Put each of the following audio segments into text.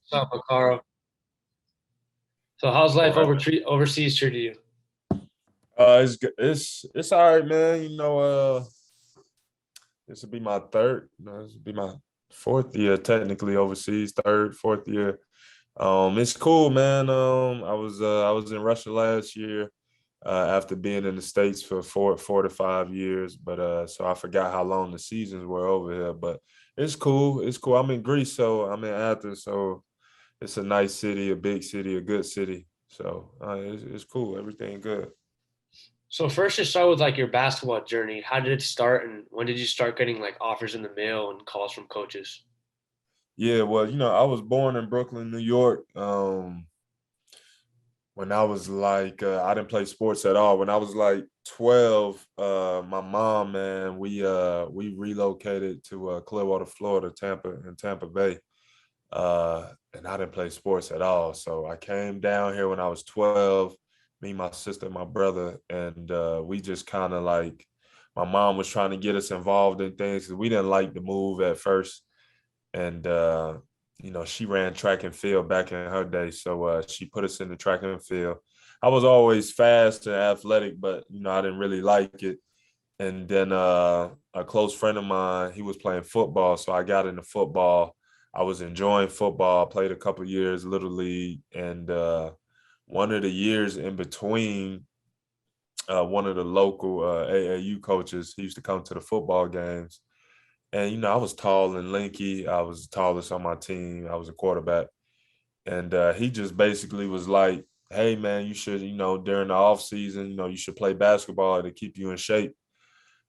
What's up, Okaro? So how's life Right. overseas treated you? It's all right, man. This will be my third. No, this will be my fourth year technically overseas. Third, fourth year. It's cool, man. I was in Russia last year after being in the States for 4 to 5 years, but so I forgot how long the seasons were over here. But it's cool. It's cool. I'm in Greece, so I'm in Athens, so it's a nice city, a big city, a good city. So it's cool. Everything good. So first, just start with like your basketball journey. How did it start, and when did you start getting like offers in the mail and calls from coaches? Yeah, well, I was born in Brooklyn, New York. When I was like, I didn't play sports at all. When I was like 12, my mom, man, we relocated to Clearwater, Florida, Tampa Bay. And I didn't play sports at all. So I came down here when I was 12, me, my sister, my brother, and we just kind of like, my mom was trying to get us involved in things because we didn't like the move at first. And she ran track and field back in her day, so she put us in the track and field. I was always fast and athletic, but I didn't really like it. And then a close friend of mine, he was playing football, so I got into football. I was enjoying football. Played a couple years little league, and one of the years in between, one of the local AAU coaches, he used to come to the football games. And, I was tall and lanky. I was the tallest on my team. I was a quarterback. And he just basically was like, hey, man, you should, during the off season, you should play basketball to keep you in shape.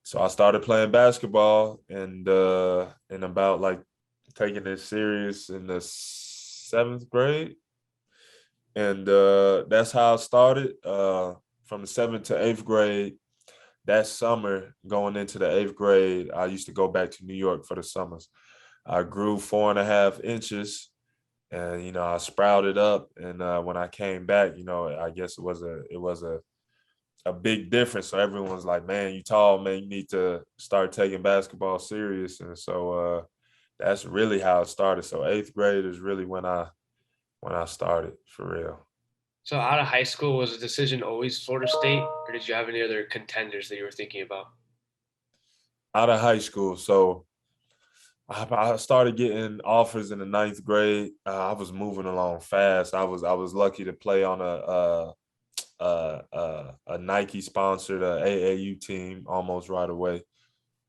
So I started playing basketball and about like taking it serious in the seventh grade. And that's how I started. From the seventh to eighth grade, that summer going into the eighth grade, I used to go back to New York for the summers. I grew 4.5 inches, and I sprouted up. And when I came back, I guess it was a big difference. So everyone's like, "Man, you tall, man. You need to start taking basketball serious." And so that's really how it started. So eighth grade is really when I started for real. So out of high school, was the decision always Florida State, or did you have any other contenders that you were thinking about? Out of high school, so I started getting offers in the ninth grade. I was moving along fast. I was lucky to play on a Nike sponsored AAU team almost right away,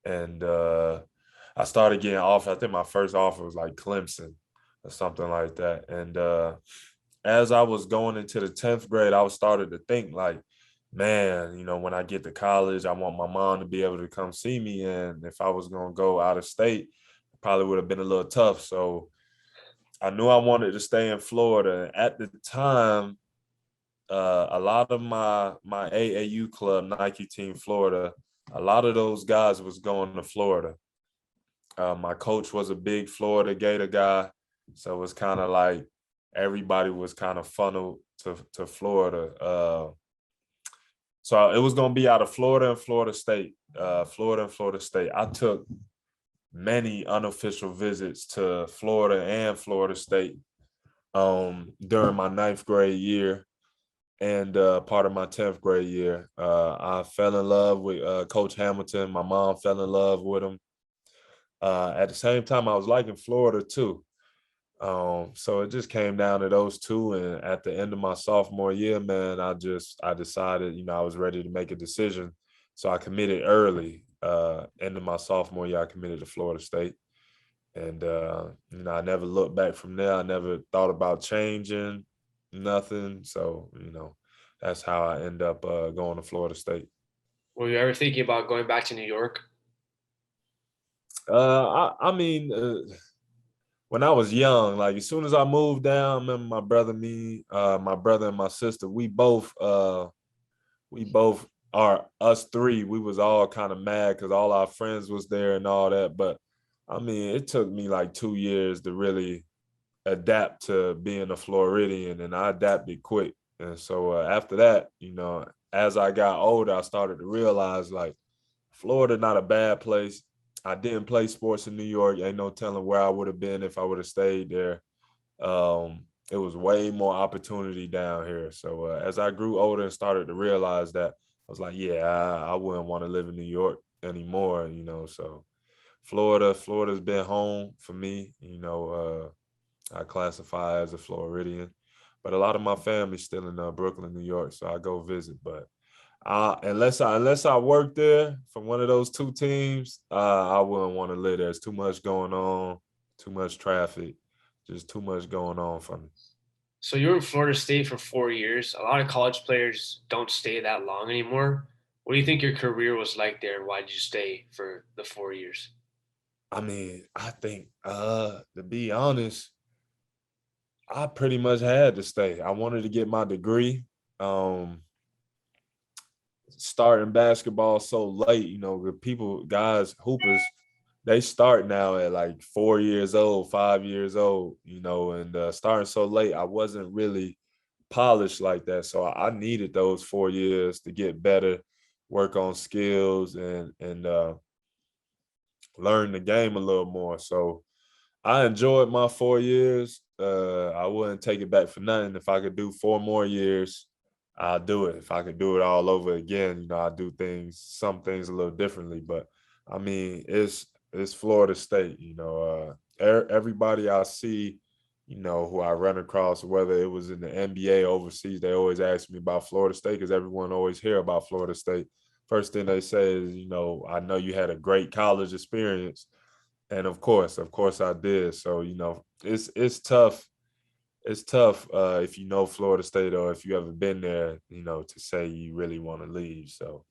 and I started getting offers. I think my first offer was like Clemson or something like that. And as I was going into the 10th grade, I was started to think like, man, when I get to college, I want my mom to be able to come see me. And if I was going to go out of state, it probably would have been a little tough. So I knew I wanted to stay in Florida. At the time, a lot of my AAU club, Nike Team Florida, a lot of those guys was going to Florida. My coach was a big Florida Gator guy, so it's kind of like everybody was kind of funneled to Florida. So it was going to be out of Florida and Florida State. Florida and Florida State. I took many unofficial visits to Florida and Florida State during my ninth grade year and part of my 10th grade year. I fell in love with Coach Hamilton. My mom fell in love with him. At the same time, I was liking Florida too. So it just came down to those two. And at the end of my sophomore year, man, I decided, I was ready to make a decision. So I committed early. End of my sophomore year, I committed to Florida State. And I never looked back from there. I never thought about changing nothing. So, that's how I end up going to Florida State. Were you ever thinking about going back to New York? I mean, when I was young, like as soon as I moved down, I remember my brother and my sister, we both are us three. We was all kind of mad because all our friends was there and all that. But I mean, it took me like 2 years to really adapt to being a Floridian, and I adapted quick. And so after that, as I got older, I started to realize like Florida not a bad place. I didn't play sports in New York. Ain't no telling where I would have been if I would have stayed there. It was way more opportunity down here. So as I grew older and started to realize that, I was like, yeah, I wouldn't want to live in New York anymore, So Florida's been home for me. I classify as a Floridian, but a lot of my family's still in Brooklyn, New York, so I go visit. But unless I work there from one of those two teams, I wouldn't want to live there. There's too much going on, too much traffic, just too much going on for me. So you were in Florida State for 4 years. A lot of college players don't stay that long anymore. What do you think your career was like there? Why did you stay for the 4 years? I mean, I think to be honest, I pretty much had to stay. I wanted to get my degree. Um, Starting basketball so late, the people, guys, hoopers, they start now at like 4 years old, 5 years old, and starting so late, I wasn't really polished like that. So I needed those 4 years to get better, work on skills and learn the game a little more. So I enjoyed my 4 years. I wouldn't take it back for nothing. If I could do 4 more years, I'll do it. If I could do it all over again, I do some things a little differently. But I mean, it's Florida State. Everybody I see, who I run across, whether it was in the NBA overseas, they always ask me about Florida State because everyone always hear about Florida State. First thing they say is, I know you had a great college experience, and of course I did. So it's tough. It's tough if you know Florida State or if you ever been there, to say you really want to leave. So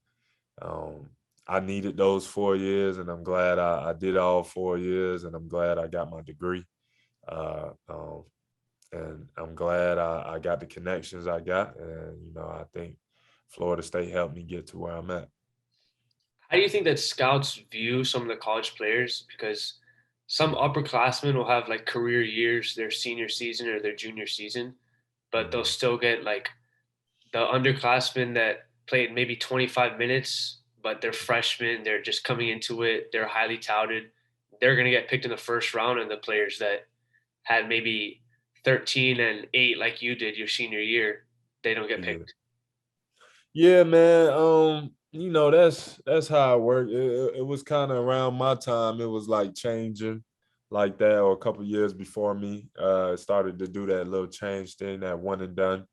um, I needed those 4 years, and I'm glad I did all 4 years, and I'm glad I got my degree. Uh, um, and I'm glad I got the connections I got, and I think Florida State helped me get to where I'm at. How do you think that scouts view some of the college players? Because some upperclassmen will have like career years, their senior season or their junior season, but they'll Mhm. still get like the underclassmen that played maybe 25 minutes, but they're freshmen, they're just coming into it, they're highly touted. They're going to get picked in the first round, and the players that had maybe 13 and 8 like you did your senior year, they don't get Yeah. picked. Yeah, man. That's how it worked. It was kind of around my time. It was like changing like that, or a couple years before me. Started to do that little change thing, that one and done.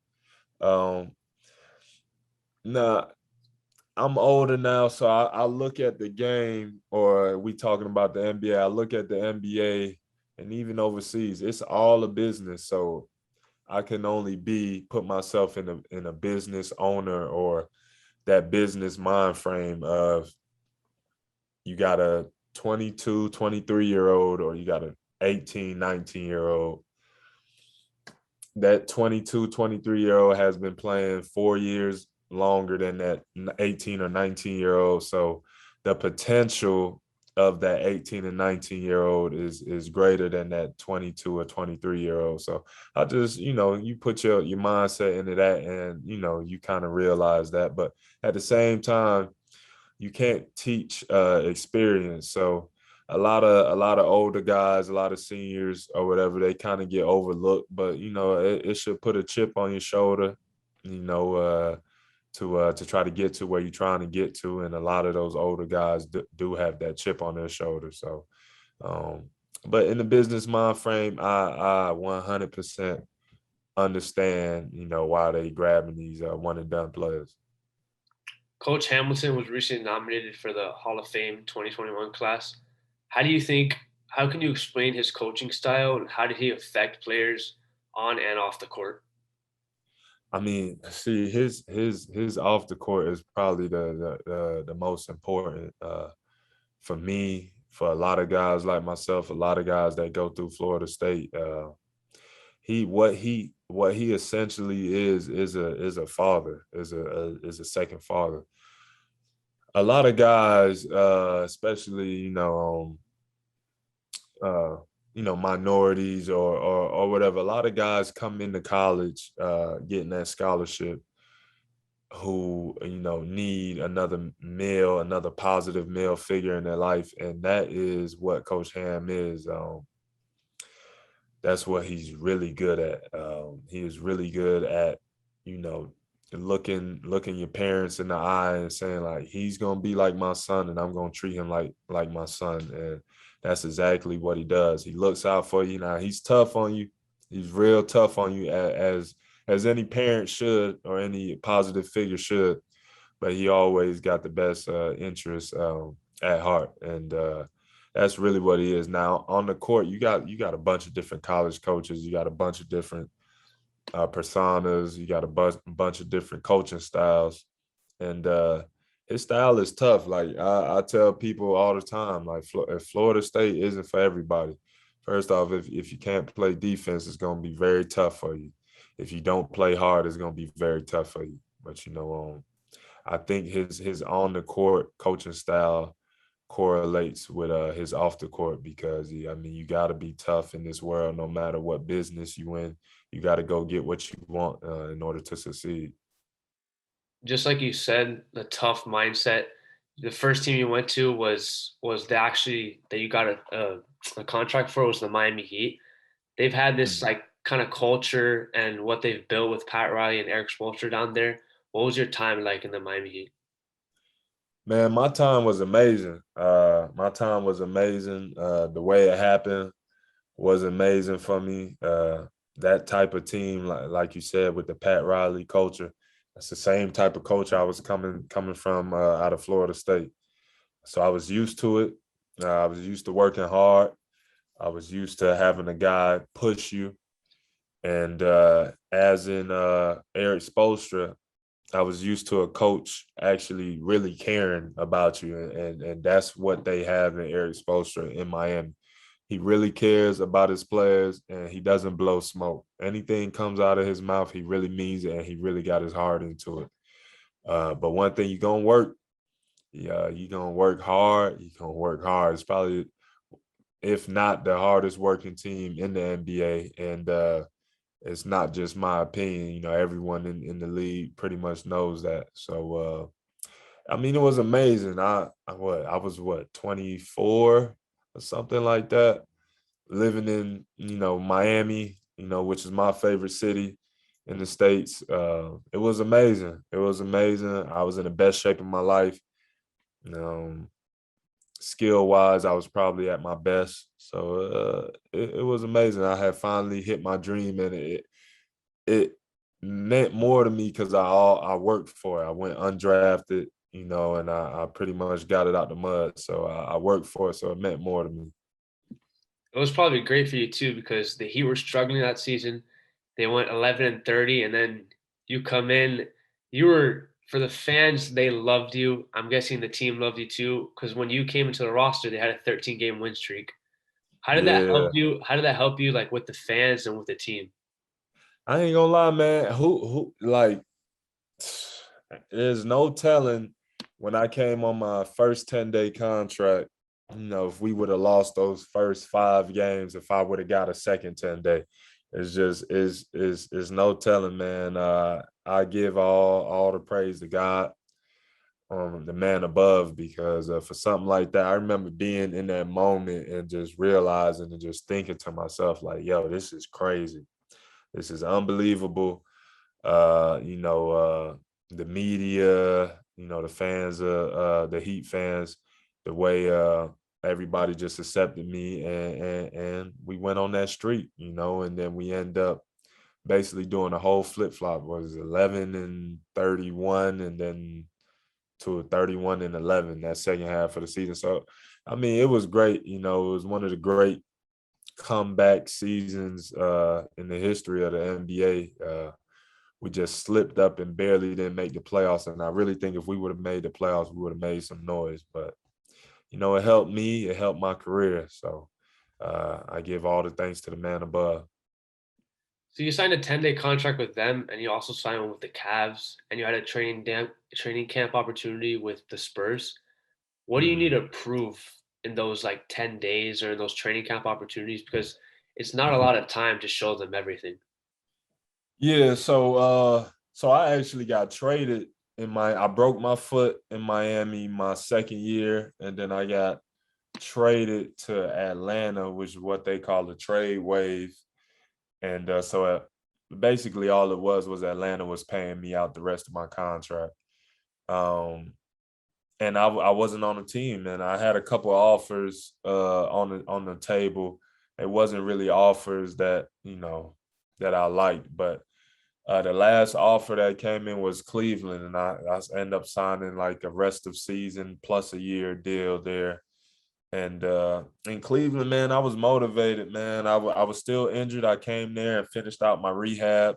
Um, nah, I'm older now, so I look at the game, or we talking about the NBA. I look at the NBA, and even overseas, it's all a business. So I can only put myself in a business owner, or that business mind frame of, you got a 22, 23-year-old, or you got an 18, 19-year-old. That 22, 23-year-old has been playing 4 years longer than that 18 or 19-year-old. So the potential of that 18 and 19-year-old is greater than that 22 or 23-year-old. So I just, you put your mindset into that, and you kind of realize that. But at the same time, you can't teach experience. So a lot of older guys, a lot of seniors or whatever, they kind of get overlooked. But it should put a chip on your shoulder, you know, uh, to try to get to where you're trying to get to. And a lot of those older guys do have that chip on their shoulder. So, um, but in the business mind frame, I 100% understand, why they grabbing these one and done players. Coach Hamilton was recently nominated for the Hall of Fame 2021 class. How do you think, how can you explain his coaching style and how did he affect players on and off the court? I mean, see, his off the court is probably the most important for me, for a lot of guys like myself, a lot of guys that go through Florida State. What he essentially is a father, is a second father. A lot of guys, especially uh, minorities or whatever. A lot of guys come into college, getting that scholarship, who need another positive male figure in their life, and that is what Coach Ham is. That's what he's really good at. He is really good at, you know, looking your parents in the eye and saying like, he's gonna be like my son, and I'm gonna treat him like my son. And that's exactly what he does. He looks out for you. Now he's tough on you. He's real tough on you, as any parent should, or any positive figure should. But he always got the best interest at heart, and that's really what he is. Now on the court, you got a bunch of different college coaches, you got a bunch of different personas, you got a bunch of different coaching styles, and his style is tough. Like I tell people all the time, like if Florida State isn't for everybody. First off, if you can't play defense, it's going to be very tough for you. If you don't play hard, it's going to be very tough for you. But I think his on the court coaching style correlates with his off the court, because I mean, you got to be tough in this world, no matter what business you in. You got to go get what you want in order to succeed. Just like you said, the tough mindset. The first team you went to was the actually that you got a contract for was the Miami Heat. They've had this Mm. like kind of culture and what they've built with Pat Riley and Erik Spoelstra down there. What was your time like in the Miami Heat? Man, my time was amazing. My time was amazing. The way it happened was amazing for me. That type of team, like you said, with the Pat Riley culture, that's the same type of culture I was coming from out of Florida State. So I was used to it. I was used to working hard. I was used to having a guy push you. And as in Erik Spoelstra, I was used to a coach actually really caring about you, and that's what they have in Erik Spoelstra in Miami. He really cares about his players, and he doesn't blow smoke. Anything comes out of his mouth, he really means it, and he really got his heart into it. But one thing, you're gonna work. Yeah, you're gonna work hard. You're gonna work hard. It's probably, if not the hardest working team in the NBA, and it's not just my opinion. You know, everyone in the league pretty much knows that. So I mean, it was amazing. I was what, 24 or something like that, living in, Miami, which is my favorite city in the States. It was amazing. It was amazing. I was in the best shape of my life. Um, Skill wise, I was probably at my best. So it was amazing. I had finally hit my dream, and it meant more to me because I worked for it. I went undrafted, and I pretty much got it out the mud. So I worked for it, so it meant more to me. It was probably great for you too because the Heat were struggling that season. They went 11-30, and then you come in. You were for the fans. They loved you. I'm guessing the team loved you too because when you came into the roster, they had a 13-game win streak. How did that help Yeah, you? How did that help you, like with the fans and with the team? I ain't gonna lie, man. Who like? There's no telling when I came on my first 10-day contract. If we would have lost those first 5 games, if I would have got a second 10-day, it's just is no telling, man. I give all the praise to God, the man above, because for something like that, I remember being in that moment and just realizing and just thinking to myself, like, yo, this is crazy. This is unbelievable. The media, the fans, the Heat fans, the way everybody just accepted me, and we went on that streak, and then we end up basically doing a whole flip flop. Was 11-31, and then to a 31-11 that second half of the season. So, I mean, it was great. It was one of the great comeback seasons in the history of the NBA. We just slipped up and barely didn't make the playoffs. And I really think if we would have made the playoffs, we would have made some noise. But, it helped me. It helped my career. So I give all the thanks to the man above. So you signed a 10-day contract with them, and you also signed one with the Cavs, and you had a training camp opportunity with the Spurs. What do you need Mhm. to prove in those like 10 days or in those training camp opportunities? Because it's not a lot of time to show them everything. Yeah, so I actually got traded I broke my foot in Miami my second year, and then I got traded to Atlanta, which is what they call the trade wave. And basically all it was Atlanta was paying me out the rest of my contract. Um, and I wasn't on the team, and I had a couple of offers on the table. It wasn't really offers that that I liked, but the last offer that came in was Cleveland, and I ended up signing like a rest of season plus a year deal there. And in Cleveland, man, I was motivated, man. I was still injured. I came there and finished out my rehab.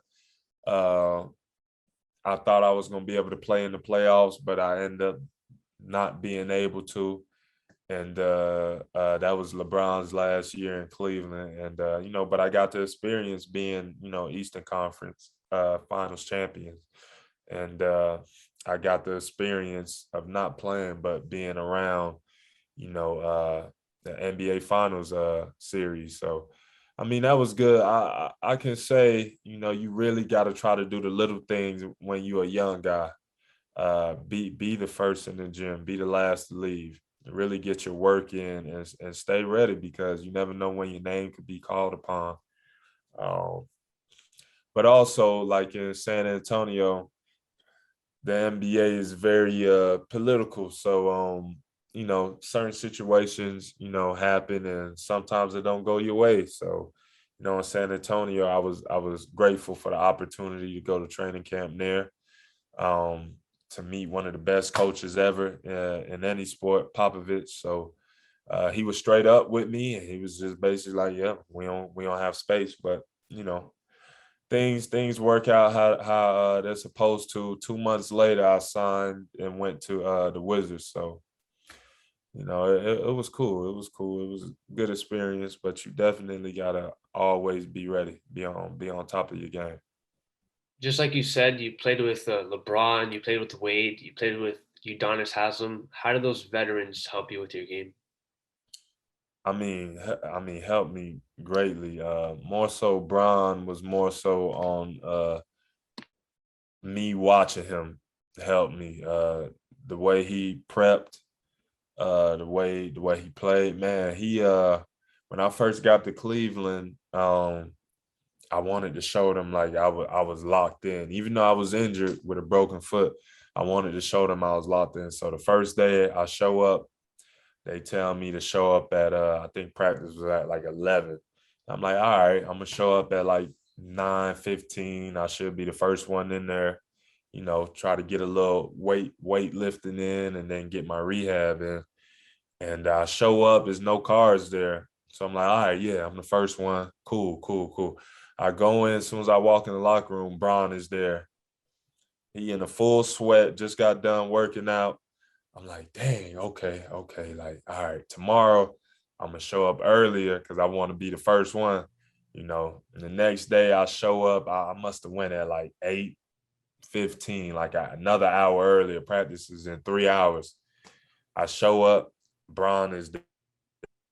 Uh, I thought I was going to be able to play in the playoffs, but I ended up not being able to. And that was LeBron's last year in Cleveland. And, but I got to experience being, Eastern Conference Finals champions. And I got the experience of not playing, but being around, the NBA Finals series. So, I mean, that was good. I can say, you really got to try to do the little things when you're a young guy. Be the first in the gym, be the last to leave. Really get your work in and stay ready, because you never know when your name could be called upon. Um, but also, like in San Antonio, the NBA is very political. So certain situations, happen, and sometimes it don't go your way. So, in San Antonio, I was grateful for the opportunity to go to training camp there, to meet one of the best coaches ever in any sport, Popovich. So he was straight up with me, and he was just basically like, "Yeah, we don't have space," but you know, things work out how they're supposed to. 2 months later, I signed and went to the Wizards. So it was cool. It was cool. It was a good experience, but you definitely gotta always be ready, be on top of your game. Just like you said, you played with LeBron, you played with Wade, you played with Udonis Haslem. How do those veterans help you with your game? Helped me greatly. More so, Bron was more so on me watching him help me. The way he prepped, the way he played, man. He when I first got to Cleveland, I wanted to show them like I was locked in. Even though I was injured with a broken foot, I wanted to show them I was locked in. So the first day I show up, they tell me to show up at I think practice was at like 11. I'm like, all right, I'm gonna show up at like 9:15. I should be the first one in there, try to get a little weight lifting in and then get my rehab in. And I show up, there's no cars there. So I'm like, all right, yeah, I'm the first one. Cool, cool, cool. I go in, as soon as I walk in the locker room, Bron is there. He in a full sweat, just got done working out. I'm like, dang, okay, okay. Like, all right, tomorrow I'm gonna show up earlier because I want to be the first one. And the next day I show up, I must have went at like 8:15, like another hour earlier. Practice is in 3 hours. I show up, Bron is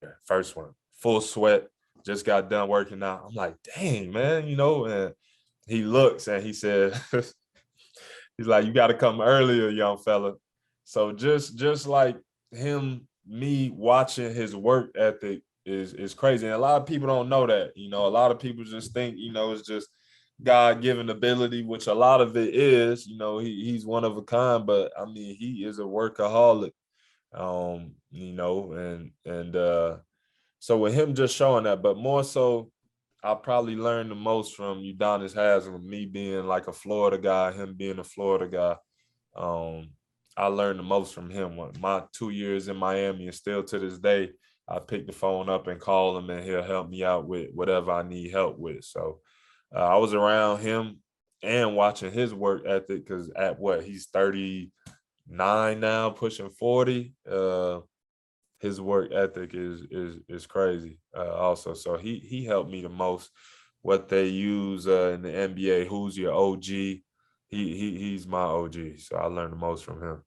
there, first one, full sweat, just got done working out. I'm like, dang, man, and he looks and he said, he's like, you got to come earlier, young fella. So just like him, me watching his work ethic is crazy. And a lot of people don't know that. A lot of people just think, it's just God-given ability, which a lot of it is. He's one of a kind, but I mean, he is a workaholic. And so with him just showing that, but more so, I probably learned the most from Udonis Haslem, me being like a Florida guy, him being a Florida guy. Um, I learned the most from him. My 2 years in Miami, and still to this day, I pick the phone up and call him, and he'll help me out with whatever I need help with. So I was around him and watching his work ethic, because at what, he's 39 now, pushing 40. His work ethic is crazy. Also, so he helped me the most. What they use in the NBA, who's your OG? He's my OG, so I learned the most from him.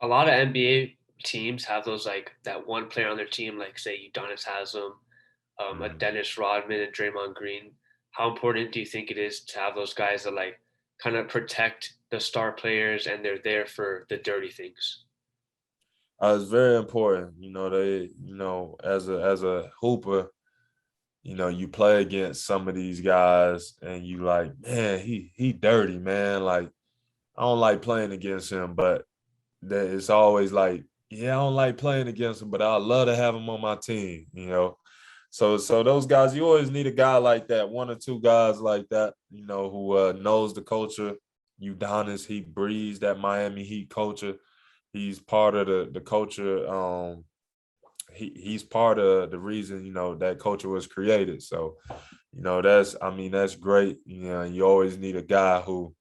A lot of NBA teams have those like that one player on their team, like say Udonis Haslem, a Mhm. Dennis Rodman and Draymond Green. How important do you think it is to have those guys that like kind of protect the star players and they're there for the dirty things? It's very important. As a hooper, you play against some of these guys and you like, man, he dirty, man. Like, I don't like playing against him, but it's always like, yeah, I don't like playing against him, but I love to have him on my team. So those guys, you always need a guy like that, one or two guys like that, who knows the culture. Udonis, he breathes that Miami Heat culture. He's part of the culture. He's part of the reason, that culture was created. So, that's great. You always need a guy who,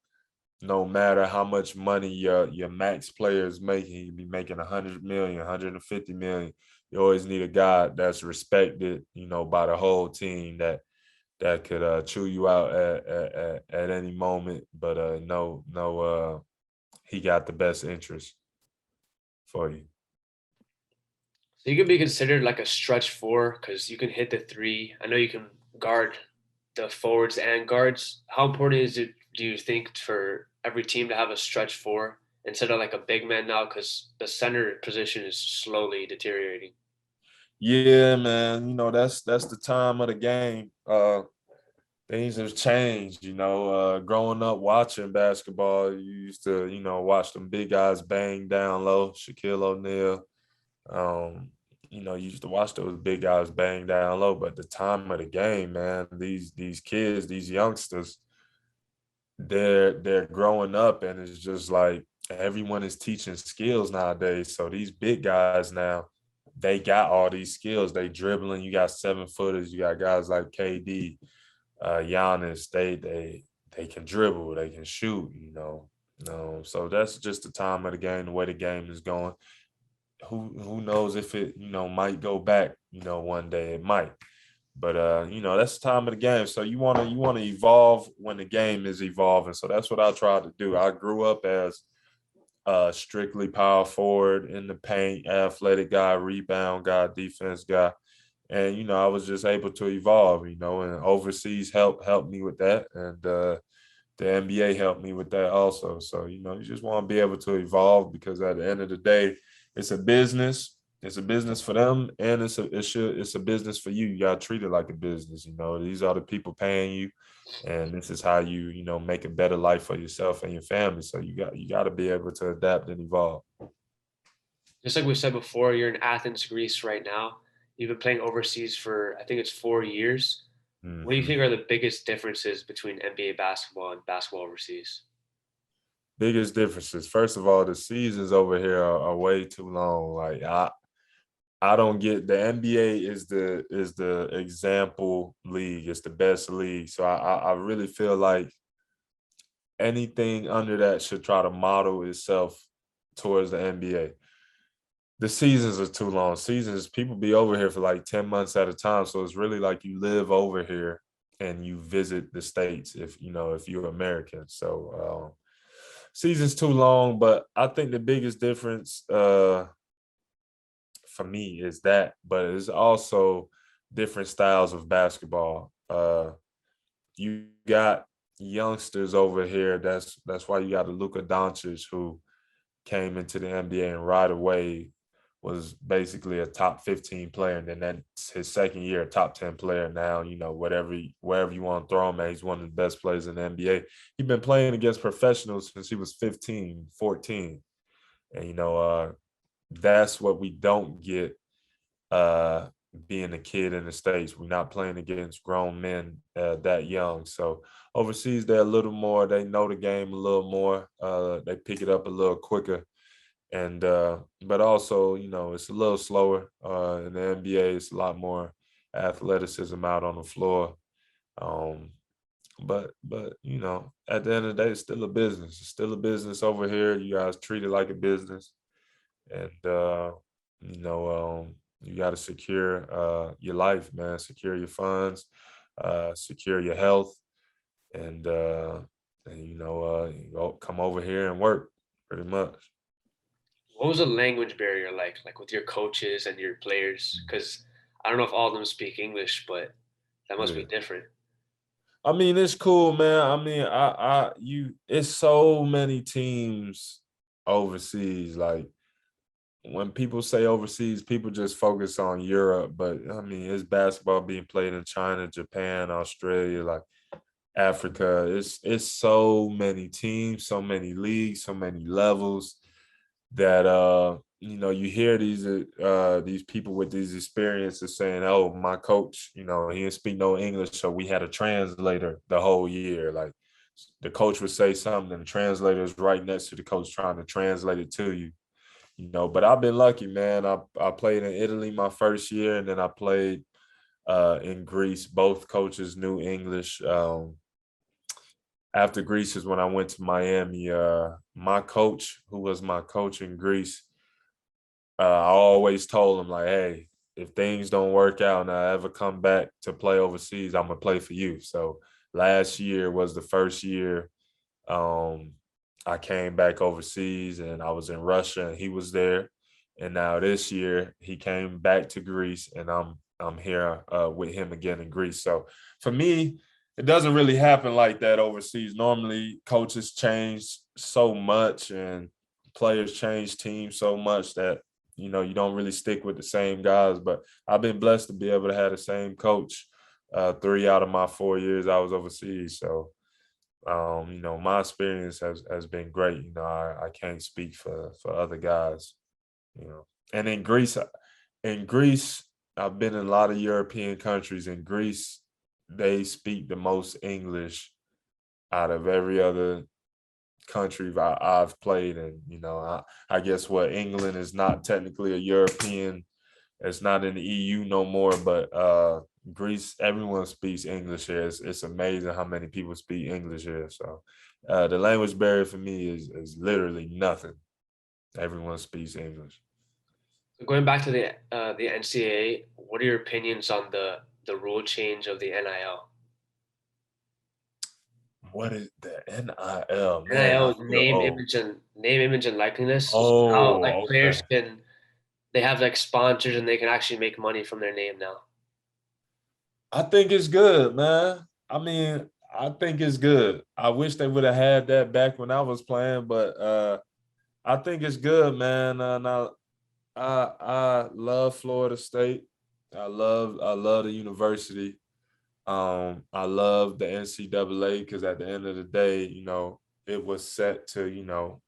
no matter how much money your max player is making, he be making 100 million, 150 million. You always need a guy that's respected, by the whole team that could chew you out at any moment. But no, he got the best interest for you. So you could be considered like a stretch four because you can hit the three. I know you can guard the forwards and guards. How important is it, do you think, for every team to have a stretch four instead of like a big man now? Because the center position is slowly deteriorating. Yeah, man. That's the time of the game. Things have changed. Growing up watching basketball, you used to, watch them big guys bang down low, Shaquille O'Neal. You used to watch those big guys bang down low, but the time of the game, man, these kids, these youngsters, they're growing up, and it's just like everyone is teaching skills nowadays. So these big guys now, they got all these skills. They dribbling. You got 7-footers. You got guys like KD, Giannis. They can dribble. They can shoot. So that's just the time of the game. The way the game is going. Who knows if it might go back. One day it might. But that's the time of the game. So you wanna evolve when the game is evolving. So that's what I tried to do. I grew up as strictly power forward in the paint, athletic guy, rebound guy, defense guy. And I was just able to evolve, and overseas helped me with that. And the NBA helped me with that also. So, you just want to be able to evolve, because at the end of the day, it's a business. It's a business for them, and it's a business for you. You gotta treat it like a business. These are the people paying you, and this is how you make a better life for yourself and your family. So you got to be able to adapt and evolve. Just like we said before, you're in Athens, Greece right now. You've been playing overseas for, I think it's 4 years. What do you Hmm. think are the biggest differences between NBA basketball and basketball overseas? Biggest differences. First of all, the seasons over here are way too long. Like, I don't get, the NBA is the example league. It's the best league. So I really feel like anything under that should try to model itself towards the NBA. The seasons are too long. Seasons, people be over here for like 10 months at a time. So it's really like you live over here and you visit the States if you're American. So season's too long, but I think the biggest difference for me is that, but it's also different styles of basketball. You got youngsters over here. That's why you got a Luka Doncic, who came into the NBA and right away was basically a top 15 player. And then that's his second year, a top 10 player. Now, wherever you want to throw him at, he's one of the best players in the NBA. He's been playing against professionals since he was 15, 14. And, that's what we don't get uh, being a kid in the States. We're not playing against grown men that young. So overseas, they're a little more, they know the game a little more. They pick it up a little quicker. And but also, it's a little slower. In the NBA, it's a lot more athleticism out on the floor. Um, but at the end of the day, it's still a business. It's still a business over here. You guys treat it like a business, and you got to secure your life, man. Secure your funds, secure your health, and you come over here and work pretty much. What was the language barrier like with your coaches and your players? Because I don't know if all of them speak English, but that must be Yeah. different. I mean, it's cool, man. I mean, it's so many teams overseas. Like, when people say overseas, people just focus on Europe, but I mean, it's basketball being played in China, Japan, Australia, like Africa. It's so many teams, so many leagues, so many levels that you hear these people with these experiences saying, "Oh, my coach, he didn't speak no English, so we had a translator the whole year." Like the coach would say something, and the translator is right next to the coach trying to translate it to you. But I've been lucky, man. I played in Italy my first year, and then I played in Greece. Both coaches knew English. After Greece is when I went to Miami. My coach, who was my coach in Greece, I always told him like, "Hey, if things don't work out and I ever come back to play overseas, I'm gonna play for you." So last year was the first year um, I came back overseas, and I was in Russia and he was there. And now this year he came back to Greece, and I'm here with him again in Greece. So for me, it doesn't really happen like that overseas. Normally coaches change so much and players change teams so much that you don't really stick with the same guys. But I've been blessed to be able to have the same coach 3 out of my 4 years I was overseas. So my experience has been great. I can't speak for other guys. And in Greece, I've been in a lot of European countries. In Greece, they speak the most English out of every other country I've played in. I guess what England is not technically a European, it's not in the EU no more, but Greece, everyone speaks English here. It's amazing how many people speak English here. So the language barrier for me is literally nothing. Everyone speaks English. Going back to the NCAA, what are your opinions on the rule change of the NIL? What is the NIL? Man, I NIL, feel old. name, image, and likeness. So how like Oh, okay. players can they have like sponsors and they can actually make money from their name now. I think it's good, man. I mean, I think it's good. I wish they would have had that back when I was playing, but I think it's good, man. Now I love Florida State. I love the university. I love the NCAA because at the end of the day, it was set to,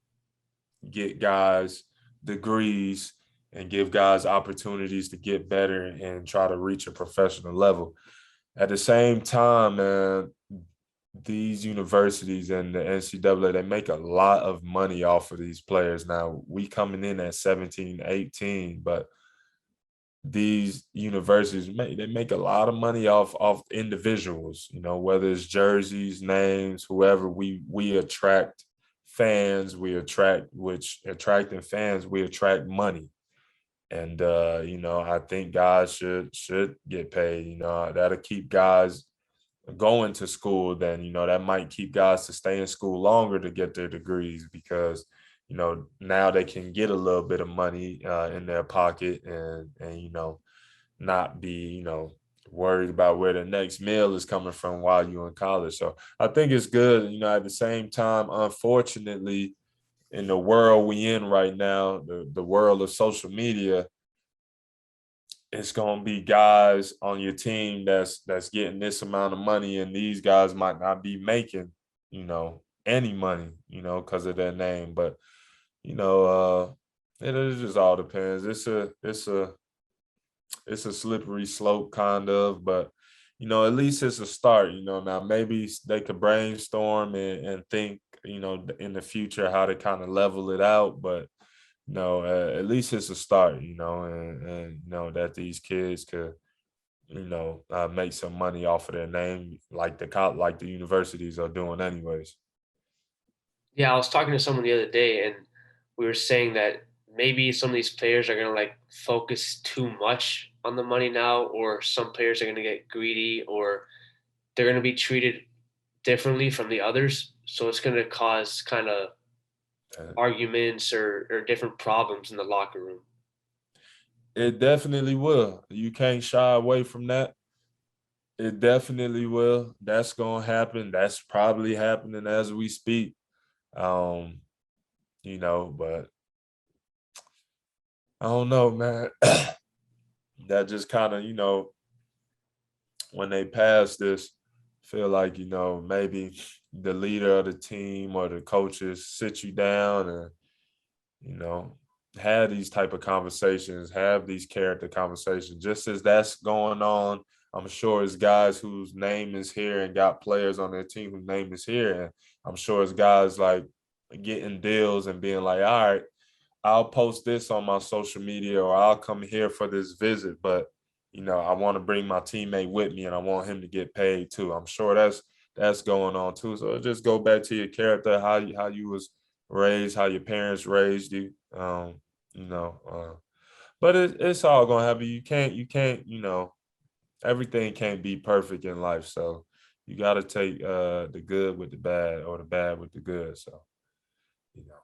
get guys degrees and give guys opportunities to get better and try to reach a professional level. At the same time, man, these universities and the NCAA, they make a lot of money off of these players. Now, we coming in at 17, 18, but these universities they make a lot of money off individuals, whether it's jerseys, names, whoever. We attract fans, which attracting fans, we attract money. And I think guys should get paid. That'll keep guys going to school. Then that might keep guys to stay in school longer to get their degrees, because now they can get a little bit of money in their pocket, and not be worried about where the next meal is coming from while you're in college. So I think it's good. At the same time, unfortunately, in the world we in right now, the world of social media, it's gonna be guys on your team that's getting this amount of money, and these guys might not be making, any money, because of their name. But you know, it just all depends. It's a slippery slope, kind of, but at least it's a start. Now maybe they could brainstorm and think, in the future how to kind of level it out, but no, at least it's a start, and that these kids could, make some money off of their name, like the universities are doing, anyways. Yeah, I was talking to someone the other day, and we were saying that maybe some of these players are gonna like focus too much on the money now, or some players are gonna get greedy, or they're gonna be treated differently from the others. So it's gonna cause kind of Uh, arguments or different problems in the locker room. It definitely will. You can't shy away from that. It definitely will. That's gonna happen. That's probably happening as we speak. But I don't know, man. That just kind of, when they pass this, feel like, maybe the leader of the team or the coaches sit you down and, you know, have these type of conversations, have these character conversations. Just as that's going on, I'm sure it's guys whose name is here and got players on their team whose name is here. And I'm sure it's guys like getting deals and being like, all right, I'll post this on my social media or I'll come here for this visit, but I want to bring my teammate with me and I want him to get paid too. I'm sure that's going on too. So just go back to your character, how you was raised, how your parents raised you. You know, but it's all gonna happen. You can't, everything can't be perfect in life. So you gotta take the good with the bad or the bad with the good. So, you know.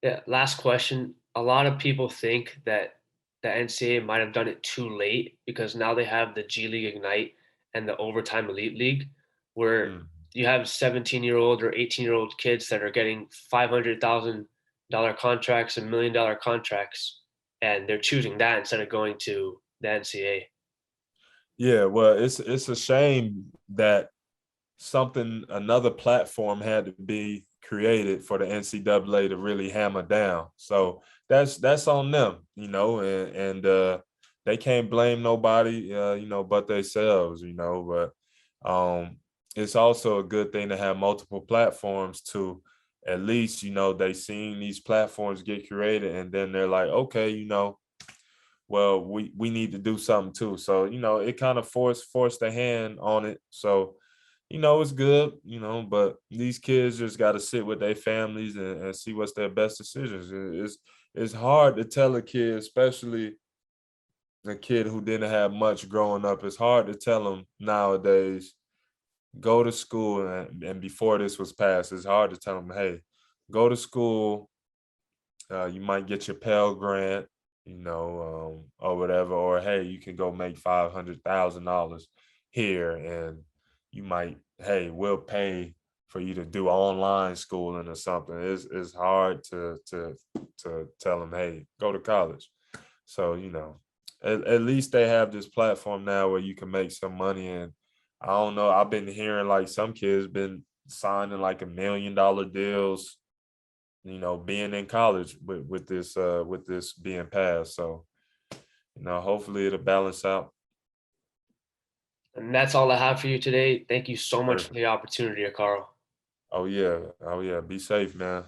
Yeah, last question. A lot of people think that the NCAA might have done it too late because now they have the G League Ignite and the Overtime Elite League, where Mm. you have 17-year-old or 18-year-old kids that are getting $500,000 contracts and $1 million contracts, and they're choosing that instead of going to the NCAA. Yeah, well, it's a shame that another platform had to be created for the NCAA to really hammer down. So that's on them, and they can't blame nobody, but themselves, But it's also a good thing to have multiple platforms to at least, they seen these platforms get created, and then they're like, okay, well, we need to do something too. So, it kind of forced a hand on it. So, it's good, but these kids just got to sit with their families and see what's their best decisions. It's hard to tell a kid, especially a kid who didn't have much growing up. It's hard to tell them nowadays, go to school. And before this was passed, it's hard to tell them, hey, go to school. You might get your Pell Grant, or whatever, or hey, you can go make $500,000 here, and you might, hey, we'll pay for you to do online schooling or something. It's hard to tell them, hey, go to college. So at least they have this platform now where you can make some money. And I don't know, I've been hearing like some kids been signing like $1 million deals, being in college with this being passed. So, hopefully it'll balance out. And that's all I have for you today. Thank you so much Sure. for the opportunity, Carl. Oh yeah. Oh yeah. Be safe, man.